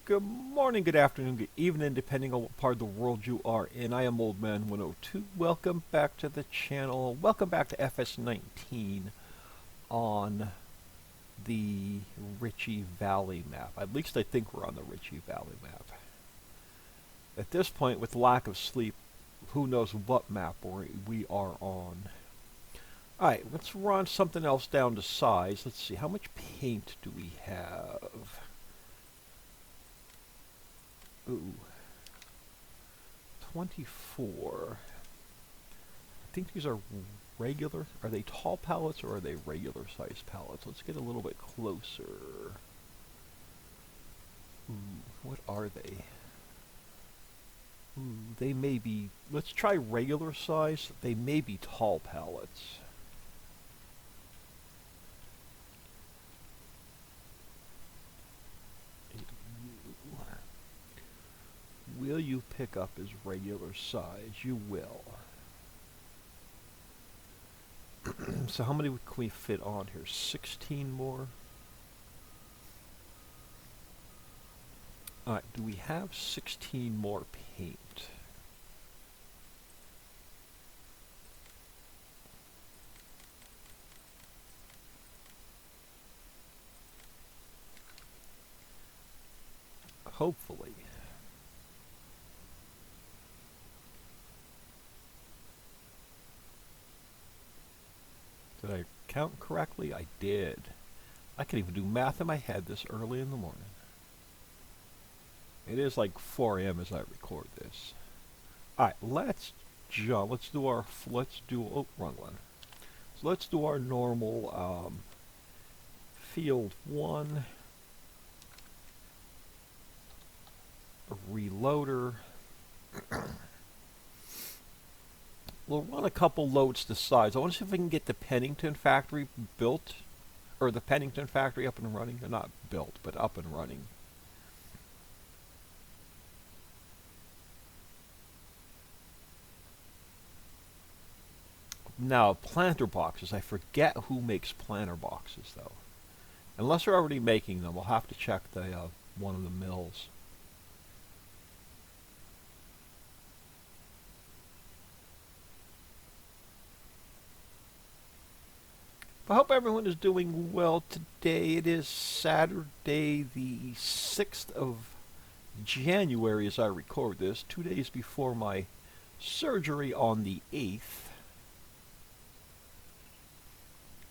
Good morning, good afternoon, good evening, depending on what part of the world you are in. I am Old Man 102. Welcome back to the channel. Welcome back to FS19 on the Ricci Valley map. At least I think we're on the Ricci Valley map. At this point, with lack of sleep, who knows what map we are on. Alright, let's run something else down to size. Let's see, how much paint do we have? Ooh. 24. I think these are regular. Are they tall pallets or are they regular size pallets? Let's get a little bit closer. Ooh, what are they? Ooh, they may be, let's try regular size. They may be tall pallets. Will you pick up as regular size? You will. So how many can we fit on here? 16 more? Alright, do we have 16 more paint? Hopefully. Did I count correctly? I did. I can even do math in my head this early in the morning. It is like 4 a.m. as I record this. Alright, let's jump. Oh, wrong one. So let's do our normal field 1. A reloader. We'll run a couple loads to size. I want to see if we can get the Pennington factory built, or the Pennington factory up and running. Not built, but up and running. Now, planter boxes. I forget who makes planter boxes, though. Unless they're already making them, we'll have to check the one of the mills. I hope everyone is doing well today. It is Saturday, the 6th of January as I record this, 2 days before my surgery on the 8th.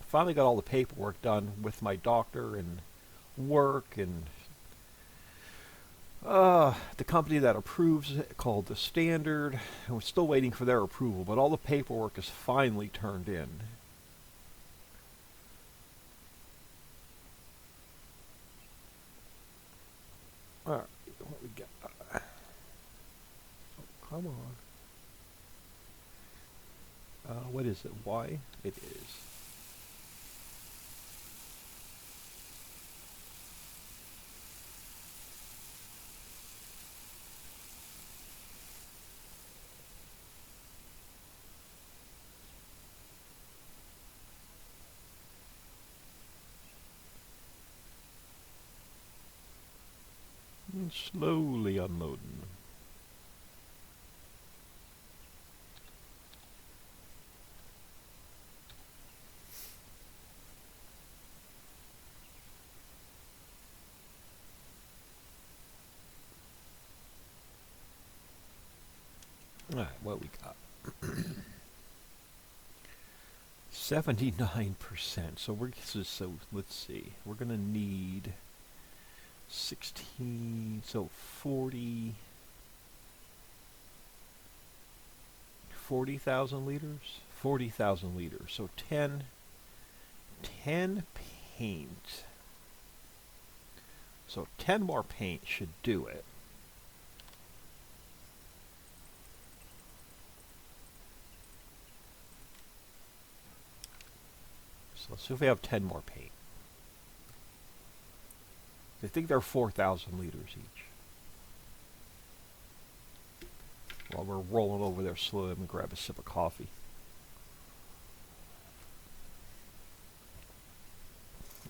Finally got all the paperwork done with my doctor and work and the company that approves it, called The Standard. And we're still waiting for their approval, but all the paperwork is finally turned in. Alright, what we got? Oh, come on. What is it? Why? It is. Slowly unloading. Alright, what we got? 79%. So let's see. We're gonna need 16, so 40,000 liters? 40,000 liters. So 10 paint. So 10 more paint should do it. So let's see if we have 10 more paint. I think they're 4,000 liters each. While we're rolling over there slowly, I'm going to grab a sip of coffee.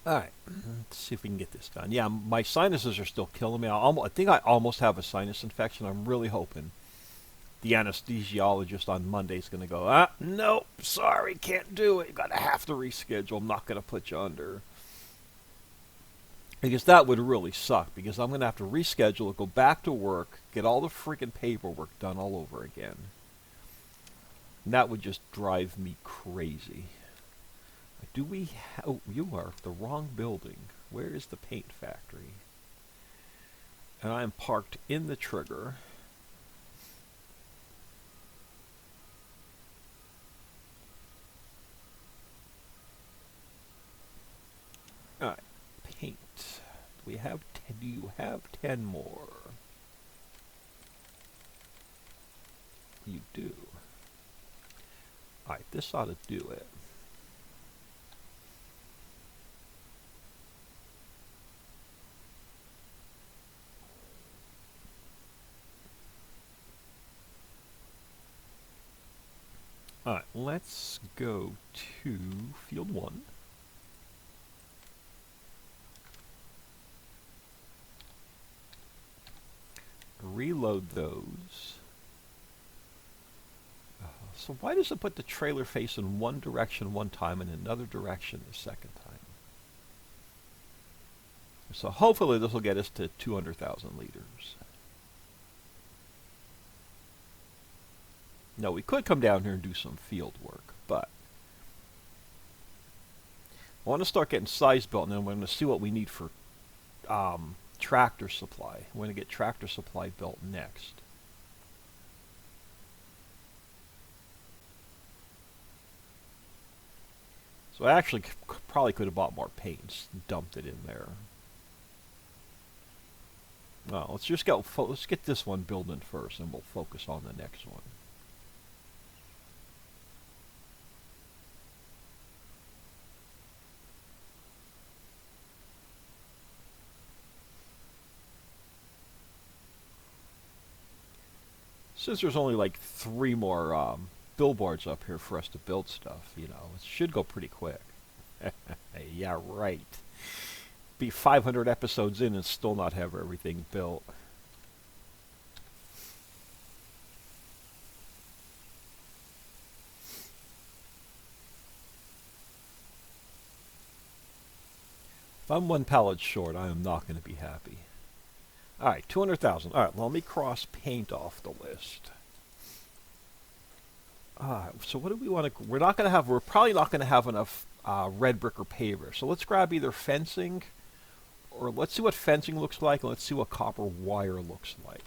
Alright, let's see if we can get this done. Yeah, my sinuses are still killing me. I think I almost have a sinus infection. I'm really hoping the anesthesiologist on Monday is going to go, nope, sorry, can't do it. You're going to have to reschedule. I'm not going to put you under. Because that would really suck, because I'm going to have to reschedule it, go back to work, get all the freaking paperwork done all over again. And that would just drive me crazy. Do we oh, you are the wrong building. Where is the paint factory? And I am parked in the trigger. Alright, paint. Do you have 10 more? You do. Alright, this ought to do it. Alright, let's go to field 1. Reload those. So why does it put the trailer face in one direction one time and another direction the second time? So hopefully this will get us to 200,000 liters. No, we could come down here and do some field work, but I want to start getting size built, and then we're going to see what we need for tractor supply. We're going to get tractor supply built next. So I actually probably could have bought more paint and dumped it in there. Well, let's get this one building first, and we'll focus on the next one. Since there's only like 3 more billboards up here for us to build stuff, you know, it should go pretty quick. Yeah, right. Be 500 episodes in and still not have everything built. If I'm 1 pallet short, I am not going to be happy. Alright, 200,000. Alright, let me cross paint off the list. So what do we want to... We're probably not going to have enough red brick or paver. So let's grab either fencing, or let's see what fencing looks like, and let's see what copper wire looks like.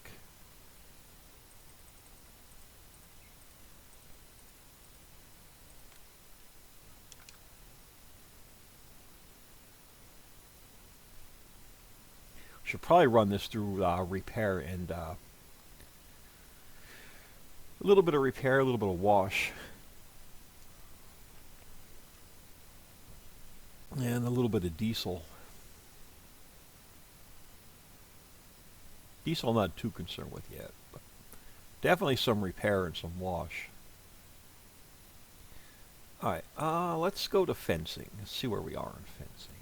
Should probably run this through repair and a little bit of repair, a little bit of wash, and a little bit of diesel. Diesel I'm not too concerned with yet, but definitely some repair and some wash. Alright, let's go to fencing. Let's see where we are in fencing.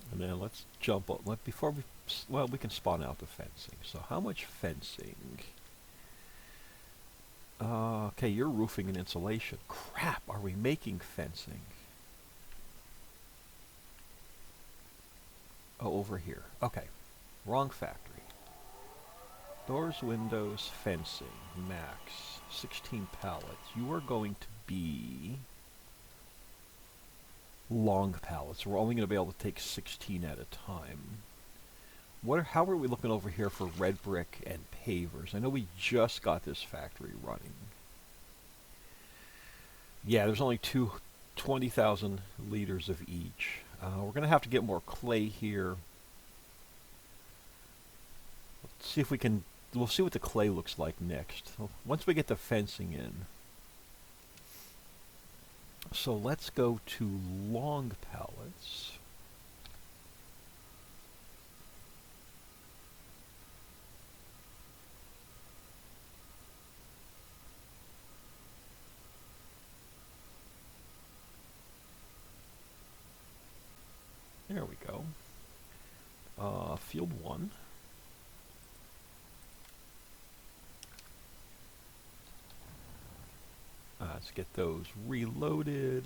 And then let's jump up. Before we... Well, we can spawn out the fencing. So how much fencing? Okay, you're roofing and insulation. Crap, are we making fencing? Oh, over here. Okay, wrong factory. Doors, windows, fencing, max, 16 pallets. You are going to be long pallets. We're only going to be able to take 16 at a time. How are we looking over here for red brick and pavers? I know we just got this factory running. Yeah, there's only 20,000 liters of each. We're going to have to get more clay here. Let's see if we can... We'll see what the clay looks like next. Once we get the fencing in. So let's go to long pallets. There we go. Field 1. Let's get those reloaded.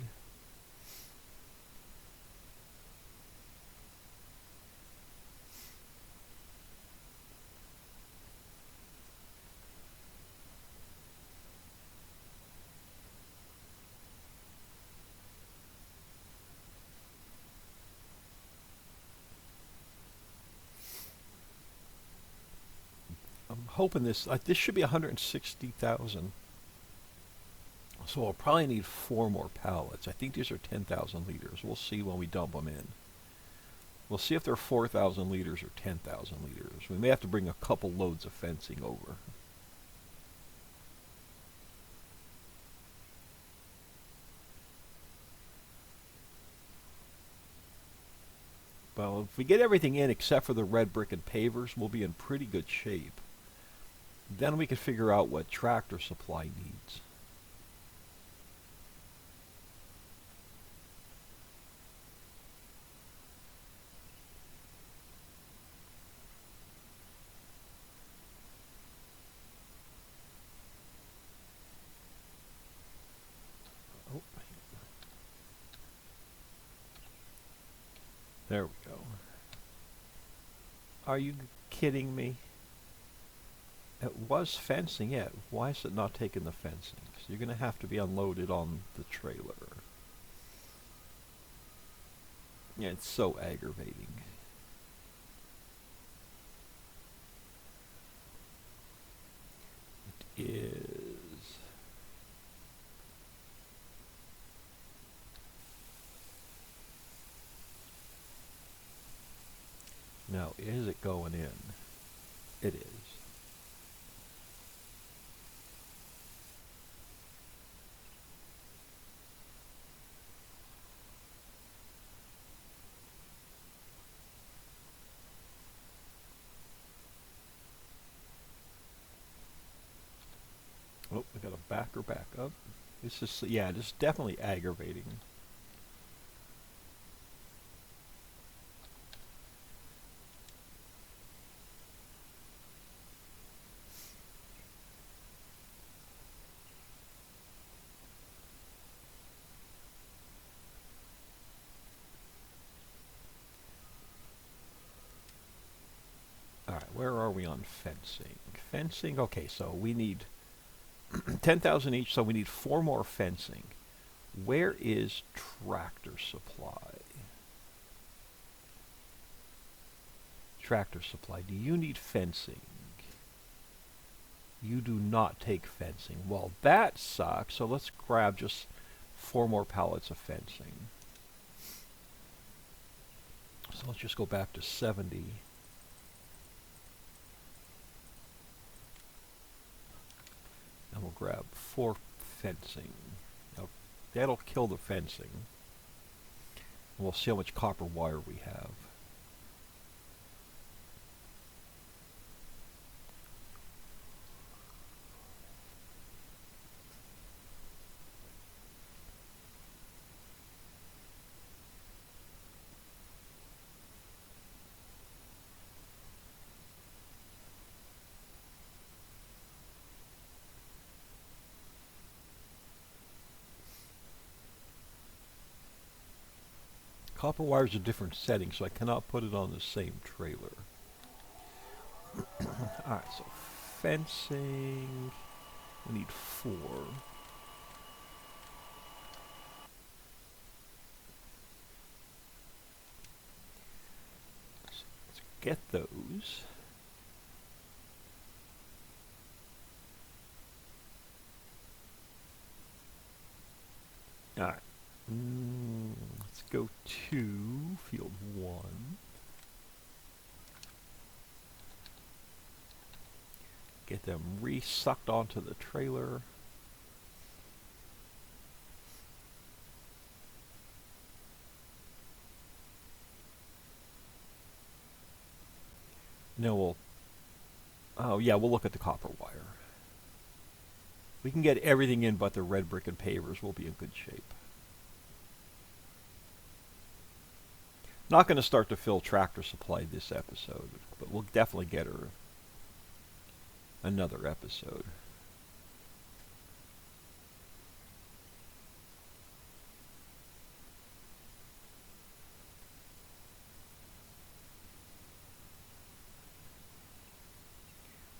I'm hoping this should be 160,000. So we'll probably need 4 more pallets. I think these are 10,000 liters. We'll see when we dump them in. We'll see if they're 4,000 liters or 10,000 liters. We may have to bring a couple loads of fencing over. Well, if we get everything in except for the red brick and pavers, we'll be in pretty good shape. Then we can figure out what tractor supply needs. Oh, there we go. Are you kidding me? It was fencing, yeah. Why is it not taking the fencing? So you're going to have to be unloaded on the trailer. Yeah, it's so aggravating. It is. Now, is it going in? It is. Oh, we got a backer back up. This is, yeah, this is definitely aggravating. Alright, where are we on fencing? Fencing, okay, so we need 10,000 each, so we need 4 more fencing. Where is tractor supply? Tractor supply, do you need fencing? You do not take fencing. Well, that sucks, so let's grab just 4 more pallets of fencing. So let's just go back to 70. And we'll grab 4 fencing. Now, that'll kill the fencing. And we'll see how much copper wire we have. Copper wire is a different setting, so I cannot put it on the same trailer. Alright, so fencing. We need 4. So let's get those. Alright. Let's go to field 1. Get them re-sucked onto the trailer. Now we'll... Oh yeah, we'll look at the copper wire. We can get everything in but the red brick and pavers. We'll be in good shape. Not going to start to fill Tractor Supply this episode, but we'll definitely get her another episode.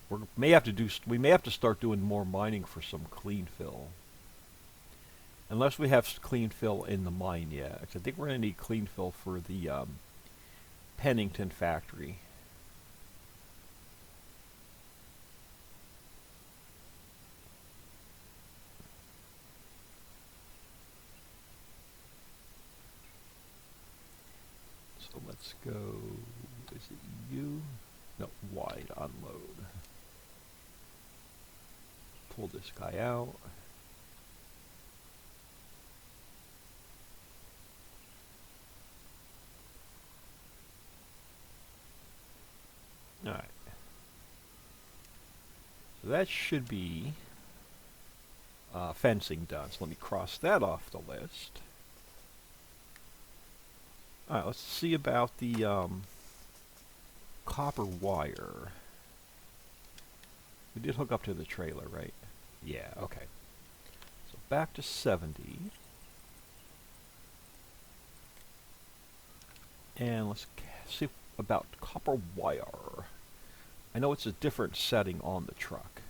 We may have to start doing more mining for some clean fill. Unless we have clean fill in the mine yet. I think we're going to need clean fill for the Pennington factory. So let's go, is it U? No, wide unload. Pull this guy out. Alright. So that should be fencing done. So let me cross that off the list. Alright, let's see about the copper wire. We did hook up to the trailer, right? Yeah, okay. So back to 70. And let's see about copper wire. I know it's a different setting on the truck,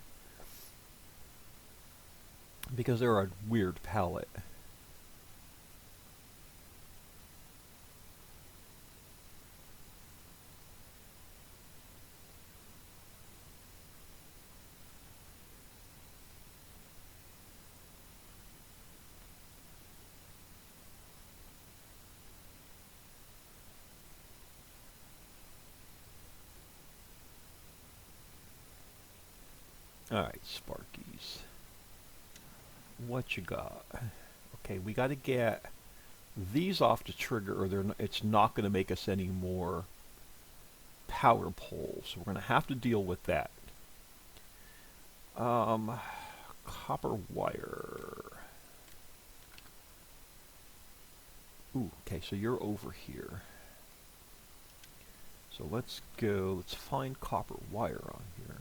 because they're a weird palette. Alright, Sparkies. What you got? Okay, we got to get these off the trigger, or it's not going to make us any more power poles. So we're going to have to deal with that. Copper wire. Ooh, okay, so you're over here. So let's find copper wire on here.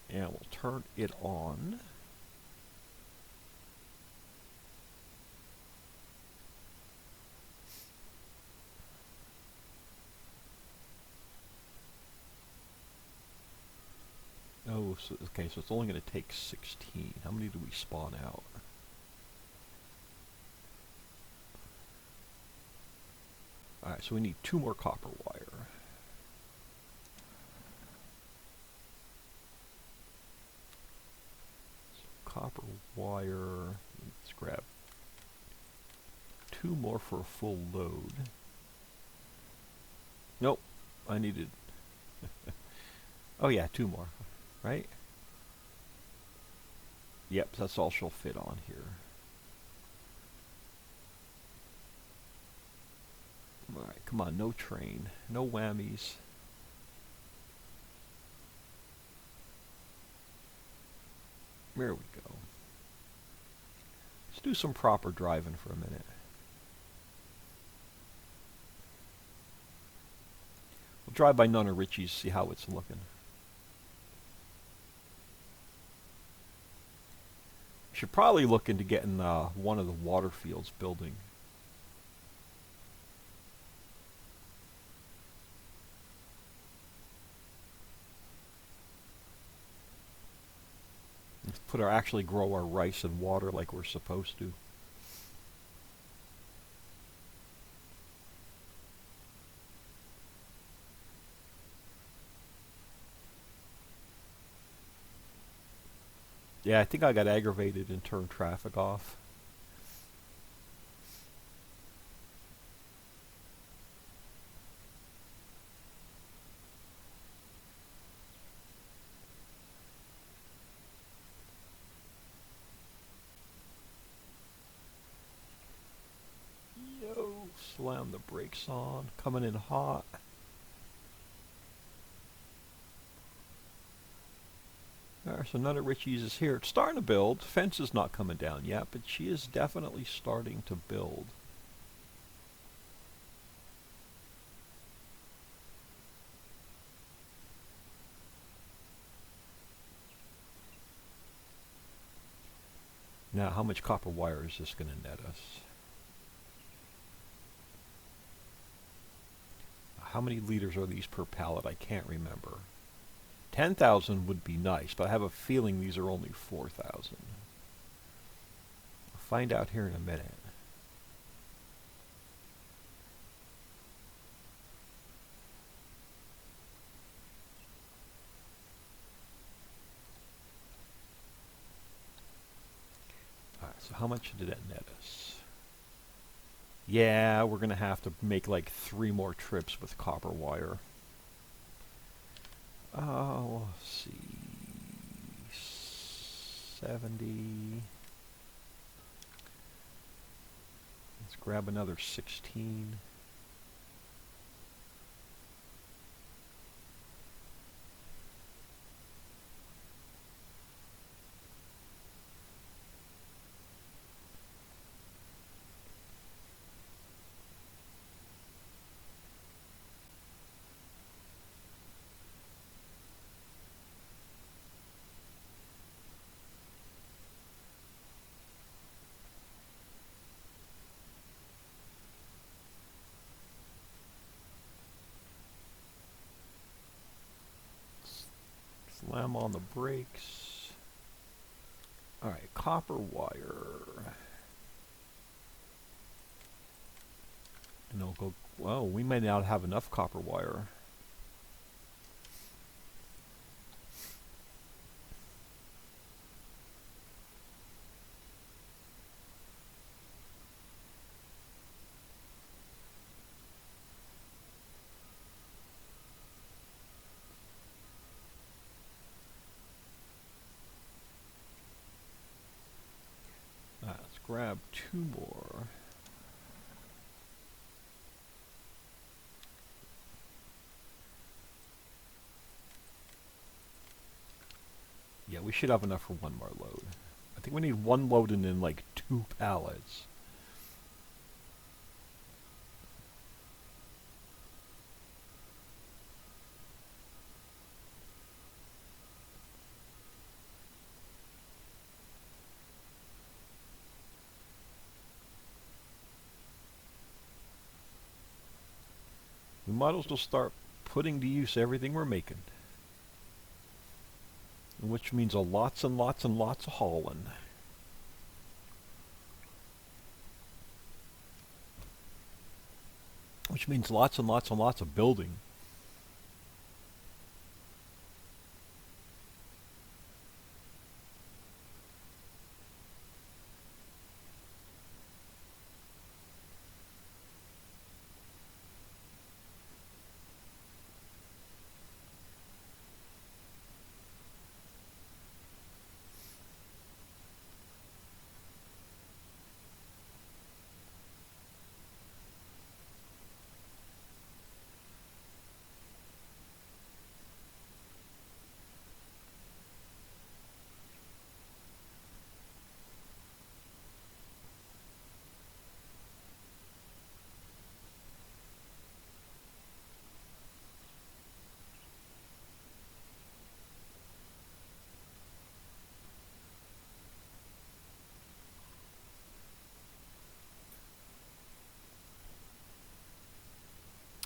And we'll turn it on. Oh, so, okay, so it's only going to take 16. How many do we spawn out? Alright, so we need 2 more copper wire. Copper wire. Let's grab 2 more for a full load. Nope, I needed... oh yeah, 2 more, right? Yep, that's all she'll fit on here. Alright, come on, no train, no whammies. There we go. Let's do some proper driving for a minute. We'll drive by none of Ricci's, see how it's looking. Should probably look into getting one of the water fields building. Let's actually grow our rice and water like we're supposed to. Yeah, I think I got aggravated and turned traffic off. Yo, slam the brakes on, coming in hot. Alright, so none of Ricci's is here. It's starting to build. Fence is not coming down yet, but she is definitely starting to build. Now, how much copper wire is this going to net us? How many liters are these per pallet? I can't remember. 10,000 would be nice, but I have a feeling these are only 4,000. I'll find out here in a minute. Alright, so how much did that net us? Yeah, we're going to have to make like 3 more trips with copper wire. Oh, let's see. 70. Let's grab another 16. Slam on the brakes. Alright, copper wire. And it'll go, well, we may not have enough copper wire. Let's grab 2 more. Yeah, we should have enough for 1 more load. I think we need 1 load and then like 2 pallets. We might as well start putting to use everything we're making. Which means a lots and lots and lots of hauling. Which means lots and lots and lots of building.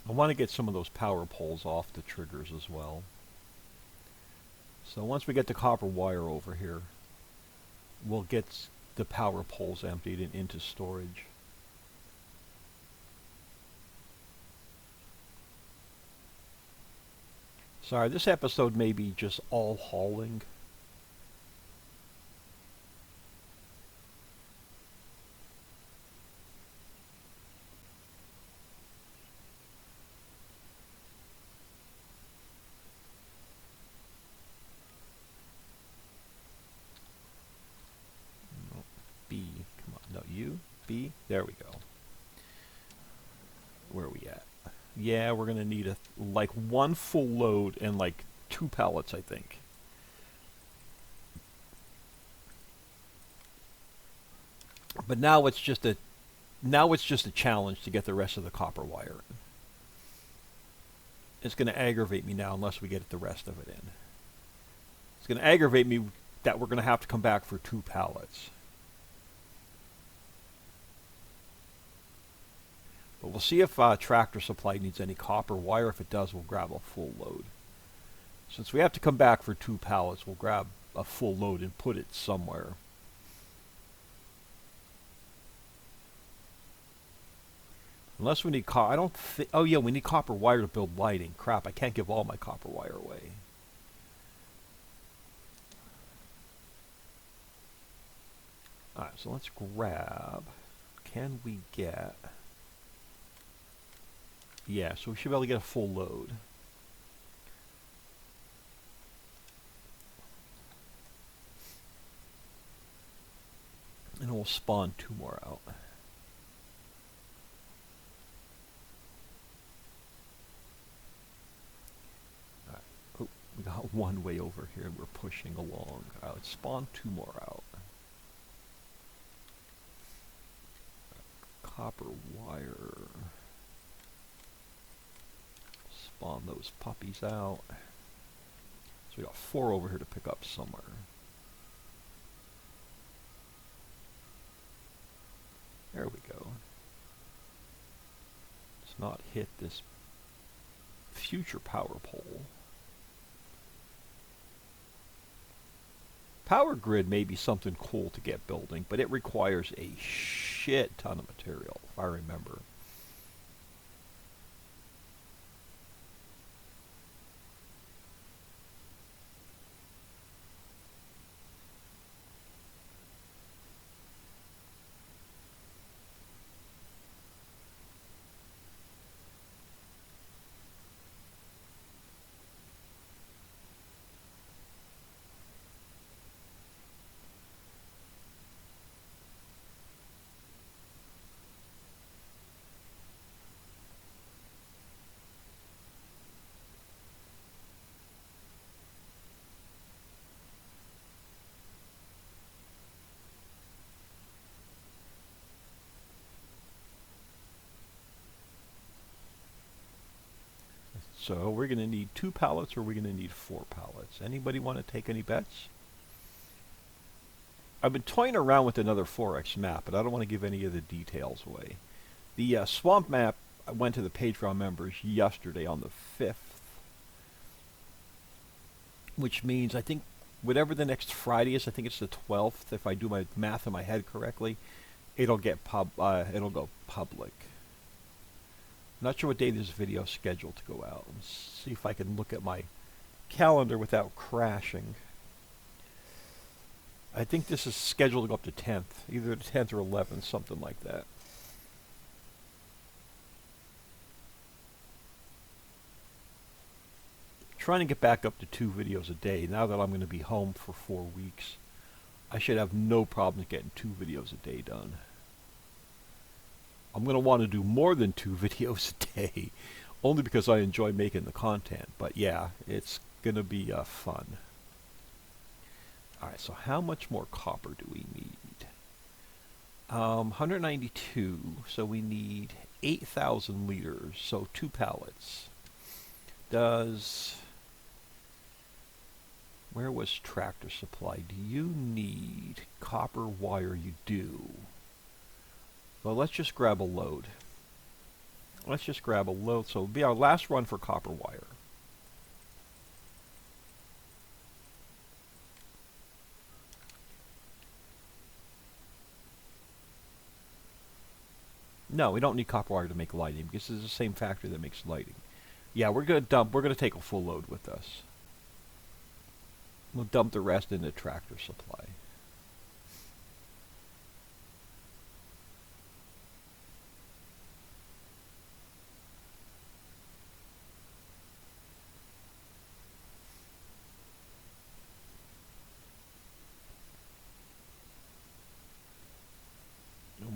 I want to get some of those power poles off the triggers as well. So once we get the copper wire over here, we'll get the power poles emptied and into storage. Sorry, this episode may be just all hauling. B, come on, no, U, B, there we go. Where are we at? Yeah, we're gonna need like 1 full load and like 2 pallets, I think. But now it's just a challenge to get the rest of the copper wire in. It's gonna aggravate me now unless we get the rest of it in. It's gonna aggravate me that we're gonna have to come back for 2 pallets. But we'll see if Tractor Supply needs any copper wire. If it does, we'll grab a full load. Since we have to come back for 2 pallets, we'll grab a full load and put it somewhere. Unless we need I don't think... Oh, yeah, we need copper wire to build lighting. Crap, I can't give all my copper wire away. Alright, so let's grab... Can we get... Yeah, so we should be able to get a full load. And we'll spawn 2 more out. Alright. Oh, we got 1 way over here and we're pushing along. Alright, let's spawn 2 more out. Copper wire. Spawn those puppies out. So we got 4 over here to pick up somewhere. There we go. Let's not hit this future power pole. Power grid may be something cool to get building, but it requires a shit ton of material, if I remember. So we're going to need 2 pallets, or we're going to need 4 pallets. Anybody want to take any bets? I've been toying around with another 4X map, but I don't want to give any of the details away. The swamp map, I went to the Patreon members yesterday on the 5th. Which means, I think, whatever the next Friday is, I think it's the 12th, if I do my math in my head correctly, it'll go public. Not sure what day this video is scheduled to go out. Let's see if I can look at my calendar without crashing. I think this is scheduled to go up to 10th. Either the 10th or 11th, something like that. Trying to get back up to 2 videos a day. Now that I'm going to be home for 4 weeks, I should have no problem getting 2 videos a day done. I'm going to want to do more than 2 videos a day, only because I enjoy making the content. But yeah, it's going to be fun. Alright, so how much more copper do we need? 192, so we need 8,000 liters, so 2 pallets. Where was Tractor Supply? Do you need copper wire? You do. Well, let's just grab a load. So it'll be our last run for copper wire. No, we don't need copper wire to make lighting, because it's the same factory that makes lighting. Yeah, we're gonna take a full load with us. We'll dump the rest into Tractor Supply.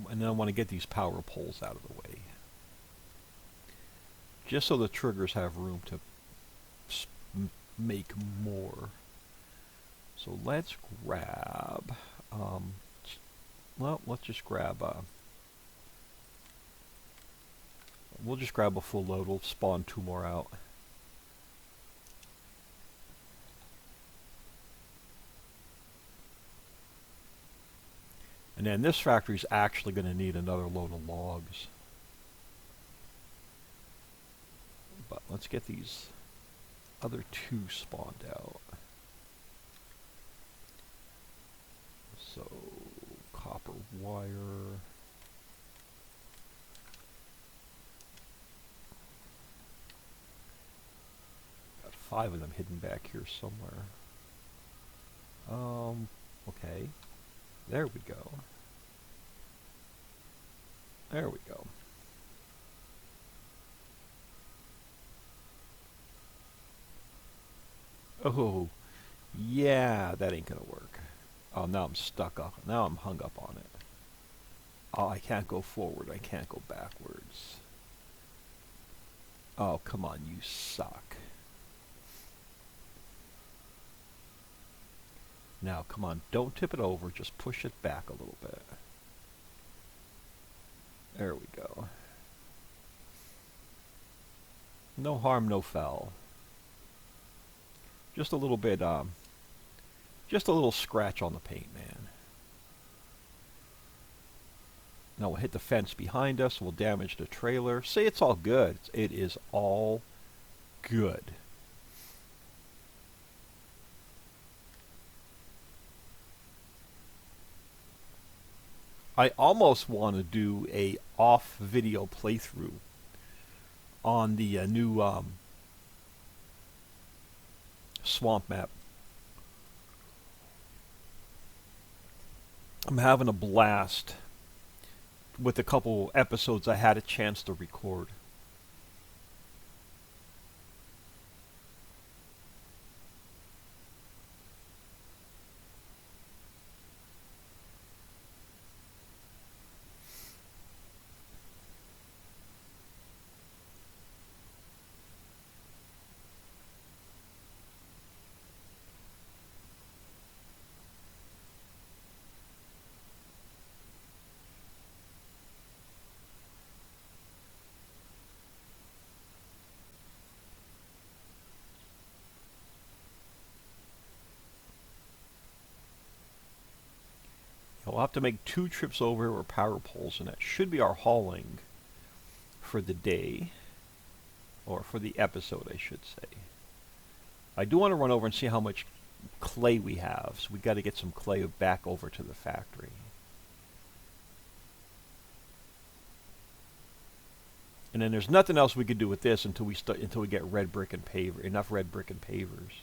And then I want to get these power poles out of the way, just so the triggers have room to make more. So let's grab, let's just grab, we'll just grab a full load. We'll spawn 2 more out. And then this factory is actually going to need another load of logs. But let's get these other two spawned out. So, copper wire. Got 5 of them hidden back here somewhere. Okay. There we go. There we go. Oh, yeah, that ain't gonna work. Oh, now I'm stuck up. Now I'm hung up on it. Oh, I can't go forward. I can't go backwards. Oh, come on, you suck. Now, come on, don't tip it over. Just push it back a little bit. There we go. No harm, no foul. Just a little bit, just a little scratch on the paint, man. Now we'll hit the fence behind us. We'll damage the trailer. See, it's all good. It is all good. I almost want to do a off video playthrough on the new swamp map. I'm having a blast with a couple episodes I had a chance to record. We'll have to make 2 trips over with power poles, and that should be our hauling for the day, or for the episode, I should say. I do want to run over and see how much clay we have, so we got to get some clay back over to the factory. And then there's nothing else we could do with this until we get red brick and paver, enough red brick and pavers.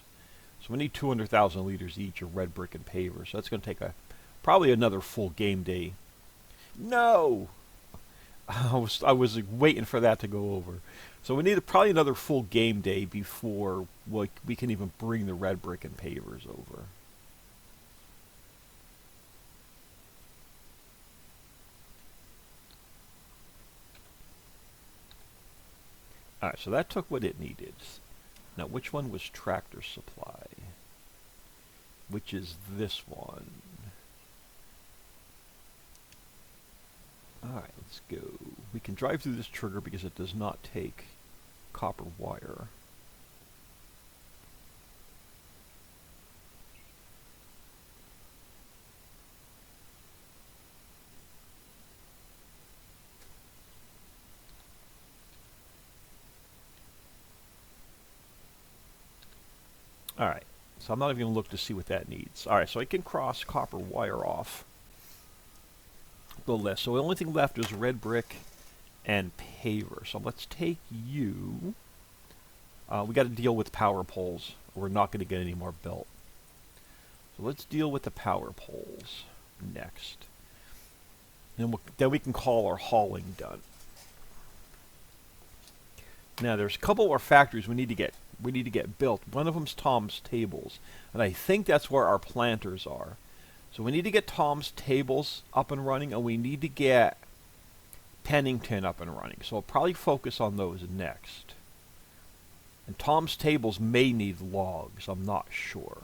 So we need 200,000 liters each of red brick and pavers. So that's going to take probably another full game day. No! I was waiting for that to go over. So we need probably another full game day before we can even bring the red brick and pavers over. Alright, so that took what it needed. Now, which one was Tractor Supply? Which is this one? Alright, let's go. We can drive through this trigger because it does not take copper wire. Alright, so I'm not even going to look to see what that needs. Alright, so I can cross copper wire off the list. So the only thing left is red brick and paver. So let's take you. We got to deal with power poles. We're not going to get any more built. So let's deal with the power poles next. And then we can call our hauling done. Now there's a couple of our factories we need to get built. One of them's Tom's Tables, and I think that's where our planters are. So we need to get Tom's Tables up and running, and we need to get Pennington up and running. So I'll probably focus on those next. And Tom's Tables may need logs, I'm not sure.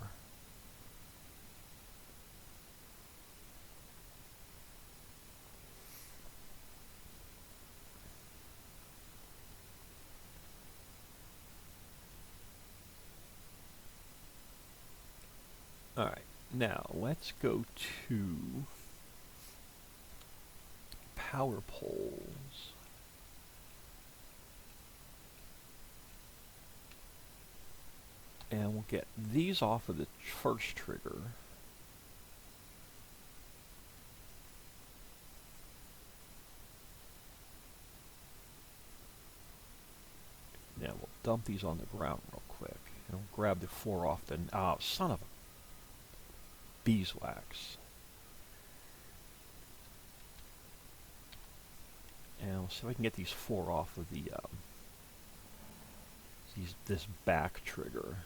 Alright, now let's go to power poles. And we'll get these off of the first trigger. Now we'll dump these on the ground real quick. And we'll grab the 4 off the... Oh, son of a beeswax. And we'll see if I can get these 4 off of the... this back trigger.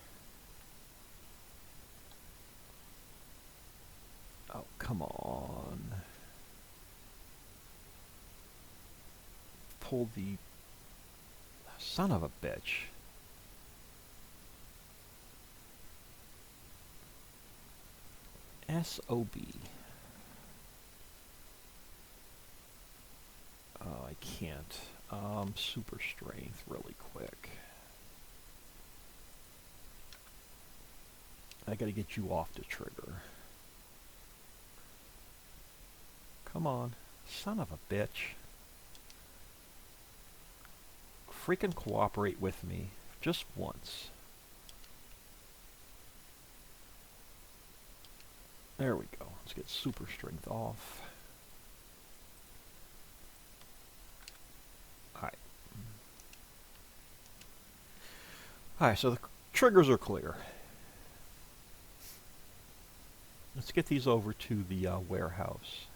Oh, come on. Pull the... Son of a bitch. SOB. Oh, I can't. Super strength really quick. I gotta get you off the trigger. Come on. Son of a bitch. Freaking cooperate with me. Just once. There we go. Let's get super strength off. Alright. Alright, so the triggers are clear. Let's get these over to the warehouse.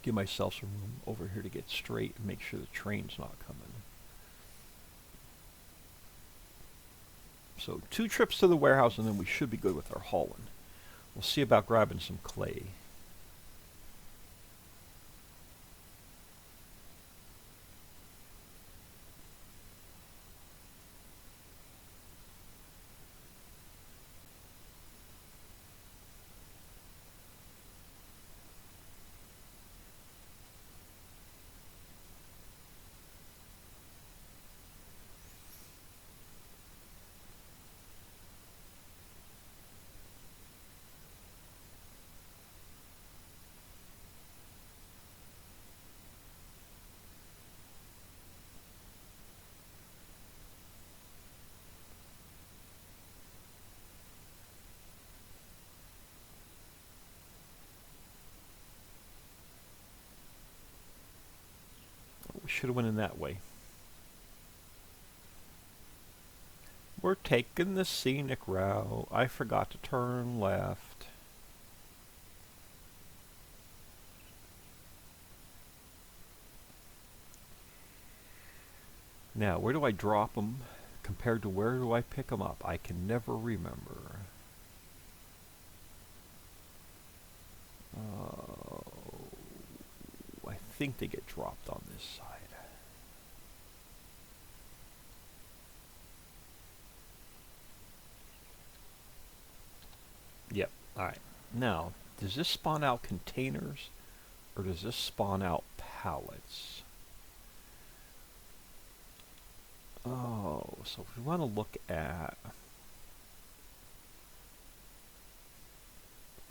Give myself some room over here to get straight and make sure the train's not coming. So 2 trips to the warehouse and then we should be good with our hauling. We'll see about grabbing some clay. We should have went in that way. We're taking the scenic route. I forgot to turn left. Now, where do I drop them compared to where do I pick them up? I can never remember. I think they get dropped on this side. Yep. Alright. Now, does this spawn out containers or does this spawn out pallets? Oh, so if we want to look at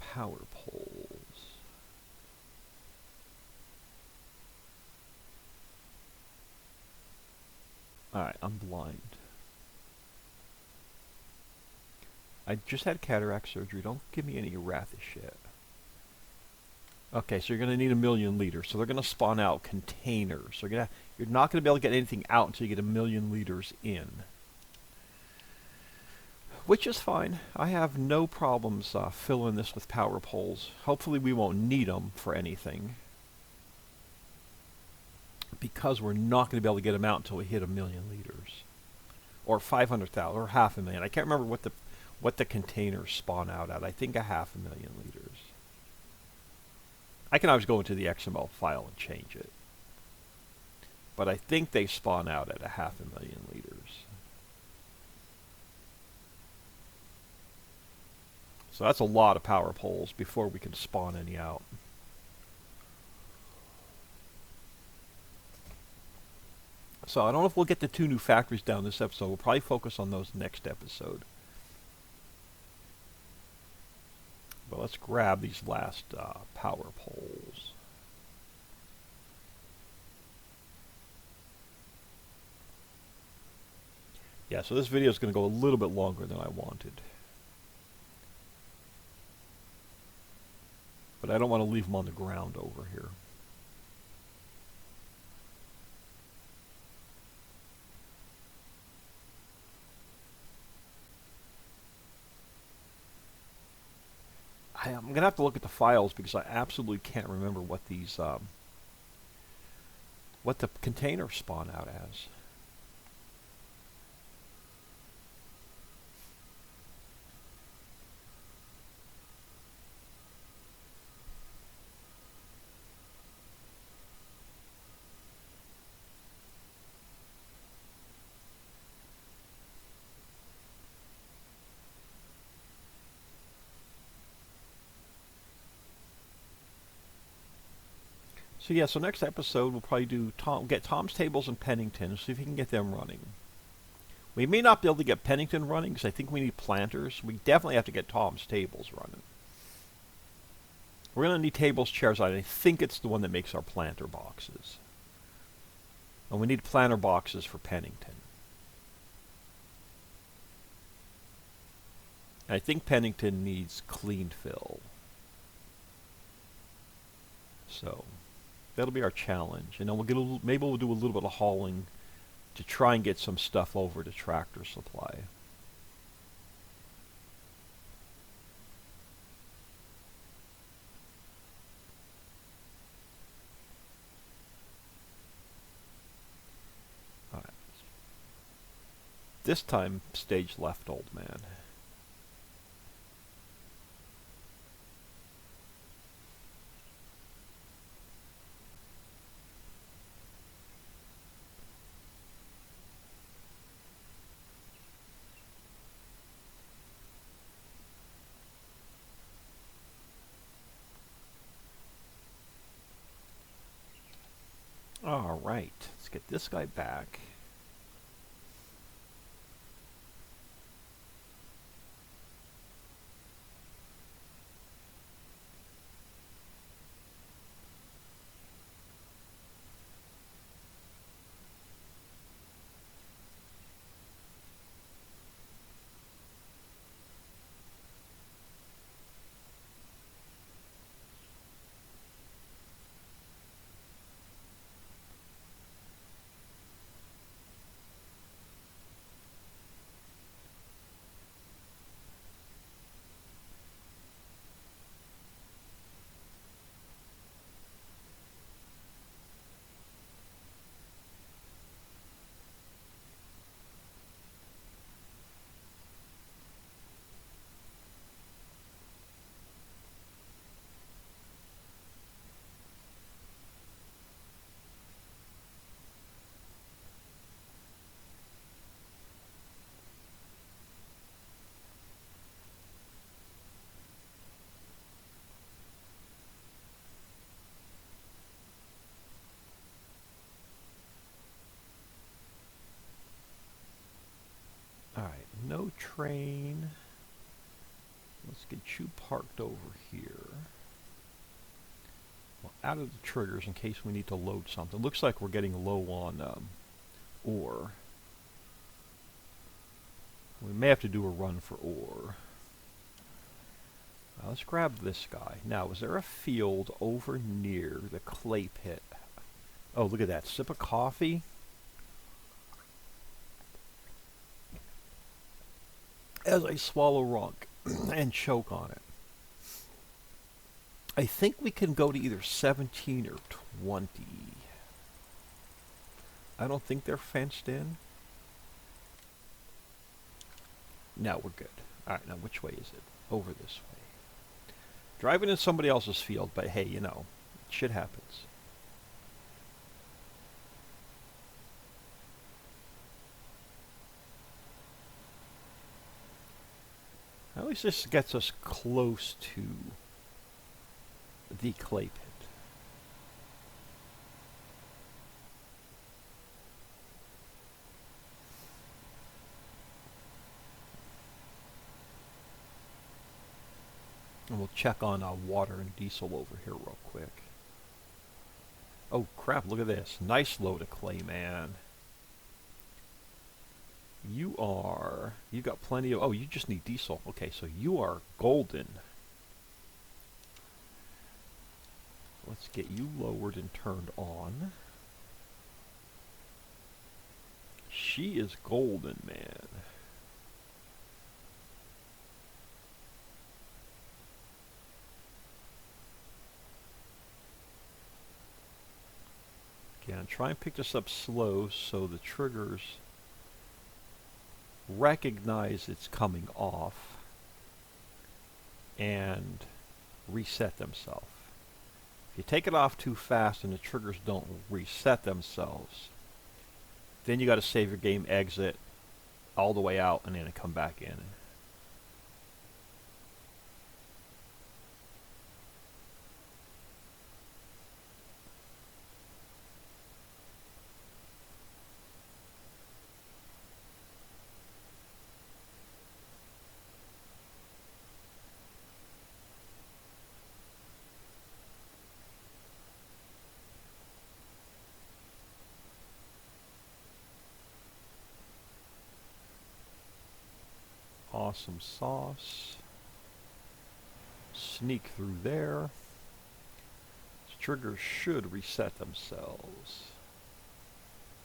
power poles. Alright, I'm blind. I just had cataract surgery. Don't give me any errata shit. Okay, so you're going to need 1,000,000 liters. So they're going to spawn out containers. So you're not going to be able to get anything out until you get 1,000,000 liters in. Which is fine. I have no problems filling this with power poles. Hopefully we won't need them for anything. Because we're not going to be able to get them out until we hit 1,000,000 liters. Or 500,000 or 500,000. I can't remember what the containers spawn out at. I think 500,000 liters. I can always go into the XML file and change it. But I think they spawn out at 500,000 liters. So that's a lot of power poles before we can spawn any out. So I don't know if we'll get the 2 new factories down this episode. We'll probably focus on those next episode. But let's grab these last power poles. Yeah, so this video is going to go a little bit longer than I wanted. But I don't want to leave them on the ground over here. I'm going to have to look at the files because I absolutely can't remember what these, what the containers spawn out as. So yeah, so next episode we'll probably do get Tom's tables and Pennington, see if we can get them running. We may not be able to get Pennington running because I think we need planters. We definitely have to get Tom's tables running. We're going to need tables, chairs, I think it's the one that makes our planter boxes. And we need planter boxes for Pennington. And I think Pennington needs clean fill. So that'll be our challenge. And then we'll get maybe we'll do a little bit of hauling to try and get some stuff over to Tractor Supply. All right. This time, stage left, old man. All right, let's get this guy back. All right, no train. Let's get you parked over here. Well, out of the triggers in case we need to load something. Looks like we're getting low on ore. We may have to do a run for ore. Let's grab this guy. Now, is there a field over near the clay pit? Oh, look at that. Sip of coffee. As I swallow rock and choke on it. I think we can go to either 17 or 20. I don't think they're fenced in. No, we're good. Alright, now which way is it? Over this way. Driving in somebody else's field, but hey, you know, shit happens. At least this gets us close to the clay pit. And we'll check on water and diesel over here real quick. Oh crap, look at this. Nice load of clay, man. You got plenty of, oh, you just need diesel. Okay, so you are golden. Let's get you lowered and turned on. She is golden, man. Again, try and pick this up slow so the triggers recognize it's coming off and reset themselves. If you take it off too fast and the triggers don't reset themselves, then you got to save your game, exit all the way out, and then come back in. Awesome sauce. Sneak through there. These triggers should reset themselves.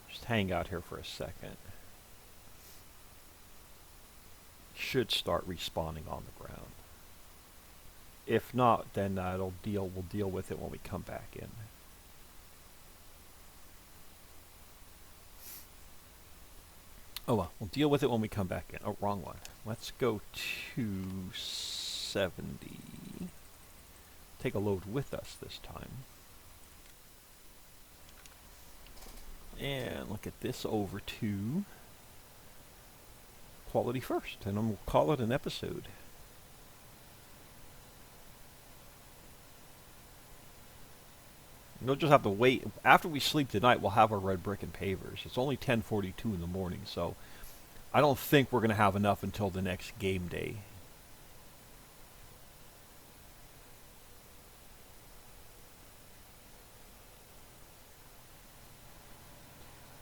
Just hang out here for a second. Should start respawning on the ground. If not, then we'll deal with it when we come back in. Oh well, we'll deal with it when we come back in. Oh, wrong one. Let's go to 70. Take a load with us this time. And look at this over to quality first, and then we'll call it an episode. You'll just have to wait. After we sleep tonight, we'll have our red brick and pavers. It's only 10:42 in the morning, so I don't think we're going to have enough until the next game day.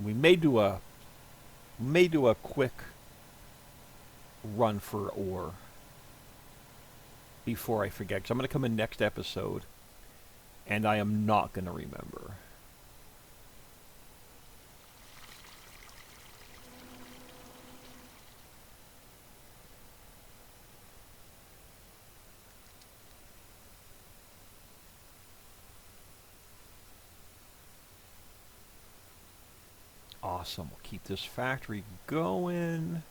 We may do a quick run for ore before I forget, because I'm going to come in next episode and I am not going to remember. Awesome. We'll keep this factory going.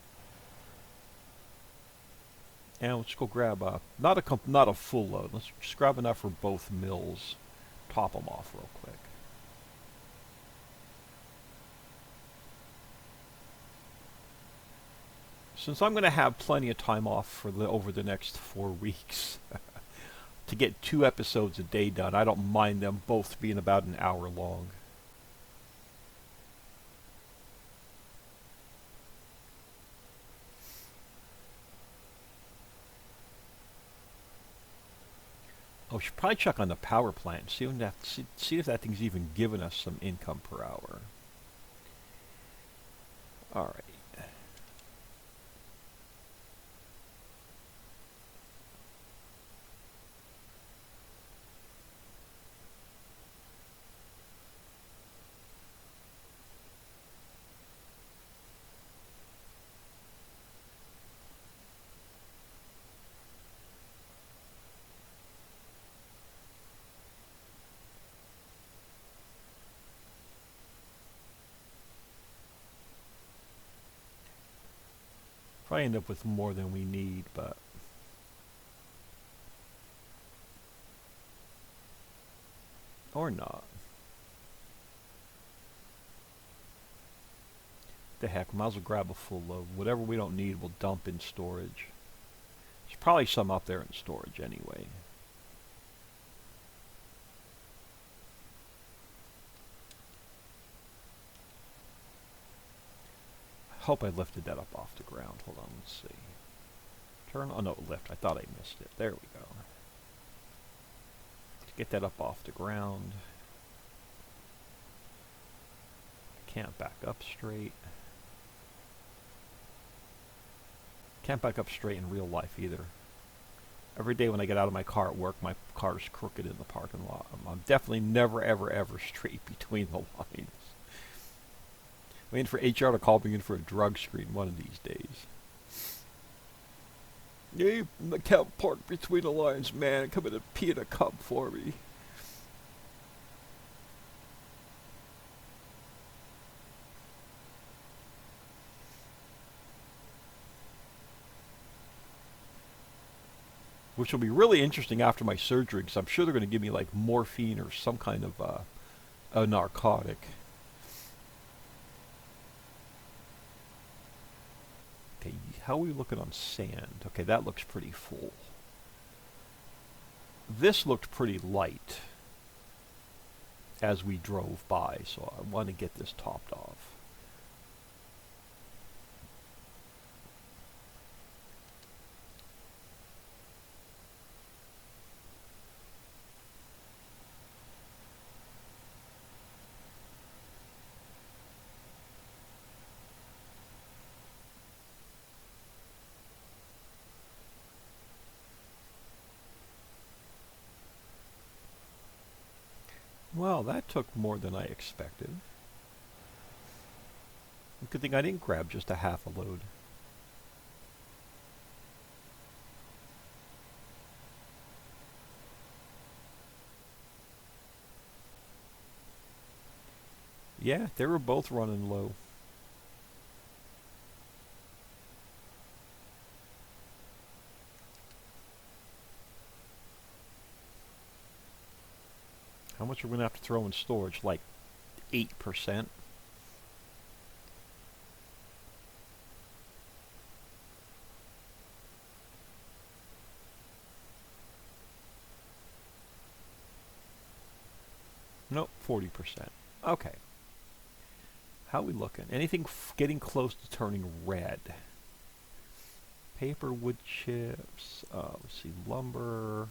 And let's go grab not a full load. Let's just grab enough for both mills. Top them off real quick. Since I'm going to have plenty of time off for over the next 4 weeks to get 2 episodes a day done, I don't mind them both being about an hour long. Oh, we should probably check on the power plant. See if that thing's even giving us some income per hour. All right. Probably end up with more than we need, but or not. The heck, might as well grab a full load. Whatever we don't need, we'll dump in storage. There's probably some up there in storage anyway. Hope I lifted that up off the ground. Hold on, let's see. Turn, oh no, lift. I thought I missed it. There we go. Let's get that up off the ground. Can't back up straight. Can't back up straight in real life either. Every day when I get out of my car at work, my car's crooked in the parking lot. I'm definitely never, ever, ever straight between the lines. Waiting for HR to call me in for a drug screen one of these days. Yeah, I can't park between the lines, man. Come in and pee in a cup for me. Which will be really interesting after my surgery, because I'm sure they're going to give me like morphine or some kind of a narcotic. Okay, how are we looking on sand? Okay, that looks pretty full. This looked pretty light as we drove by, so I want to get this topped off. Well, that took more than I expected. Good thing I didn't grab just a half a load. Yeah, they were both running low. How much are we going to have to throw in storage? Like 8%? Nope, 40%. Okay. How are we looking? Anything getting close to turning red? Paper, wood chips, let's see, lumber.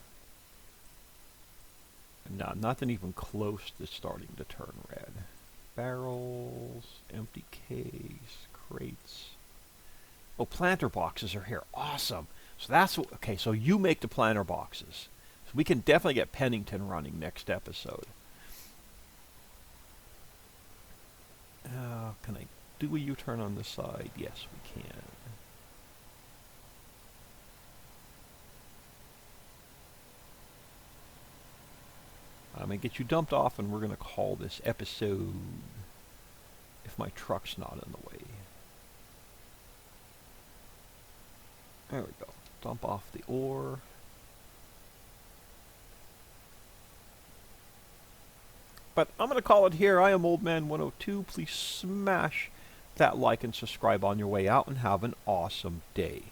No, nothing even close to starting to turn red. Barrels, empty kegs, crates. Oh, planter boxes are here. Awesome. So that's what, okay, so you make the planter boxes. So we can definitely get Pennington running next episode. Can I do a U-turn on this side? Yes, we can. I'm going to get you dumped off, and we're going to call this episode if my truck's not in the way. There we go. Dump off the ore. But I'm going to call it here. I am OldMan102. Please smash that like and subscribe on your way out, and have an awesome day.